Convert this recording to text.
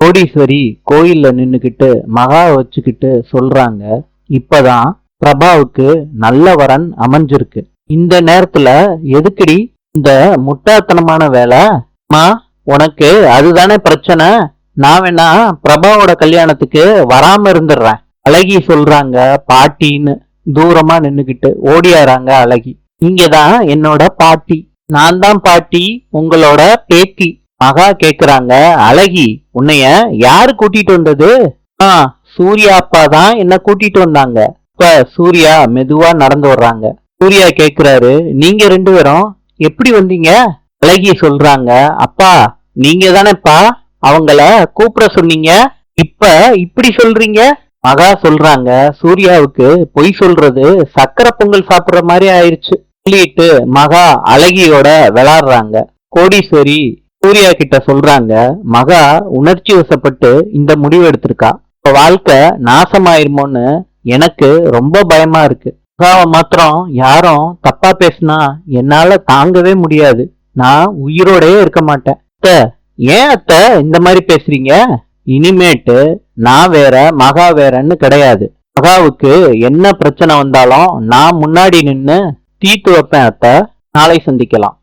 கோடீஸ்வரி கோயில்ல நின்னுக்கிட்டு மகா வச்சுக்கிட்டு சொல்றாங்க, இப்பதான் பிரபாவுக்கு நல்ல வரன் அமைஞ்சிருக்கு. இந்த நேரத்துல எதுக்குடி இந்த முட்டாள்தனமான வேலை? அம்மா, உனக்கு அதுதானே பிரச்சனை. நான் வேணா பிரபாவோட கல்யாணத்துக்கு வராம இருந்துடுறேன். அழகி சொல்றாங்க. பாட்டின்னு தூரமா நின்னுக்கிட்டு ஓடியாராங்க அழகி. இங்கதான் என்னோட பாட்டி. நான் தான் பாட்டி, உங்களோட பேத்தி. மகா கேக்குறாங்க, அழகி உன்னைய யாரு கூட்டிட்டு வந்தது? ஆ, சூர்யா அப்பா தான் என்ன கூட்டிட்டு வந்தாங்க. இப்ப சூர்யா மெதுவா நடந்து வர்றாங்க. சூர்யா கேக்குறாரு, நீங்க ரெண்டு பேரும் எப்படி வந்தீங்க? அழகி சொல்றாங்க, அப்பா நீங்க தானேப்பா அவங்கள கூப்பிட சொன்னீங்க, இப்ப இப்படி சொல்றீங்க? மகா சொல்றாங்க, சூர்யாவுக்கு பொய் சொல்றது சக்கரை பொங்கல் சாப்பிடுற மாதிரி ஆயிருச்சு. சொல்லிட்டு மகா அழகியோட விளாடுறாங்க. கோடீஸ்வரி சூர்யா கிட்ட சொல்றாங்க, மகா உணர்ச்சி வசப்பட்டு இந்த முடிவு எடுத்திருக்கா. இப்ப வாழ்க்கை நாசமாயிருமோன்னு எனக்கு ரொம்ப பயமா இருக்கு. மகாவை மாத்திரம் யாரும் தப்பா பேசினா என்னால தாங்கவே முடியாது. நான் உயிரோடயே இருக்க மாட்டேன். அத்தை, ஏன் அத்தை இந்த மாதிரி பேசுறீங்க? இனிமேட்டு நான் வேற மகா வேறன்னு கிடையாது. மகாவுக்கு என்ன பிரச்சனை வந்தாலும் நான் முன்னாடி நின்னு தீர்த்து வைப்பேன் அத்தை. நாளை சந்திக்கலாம்.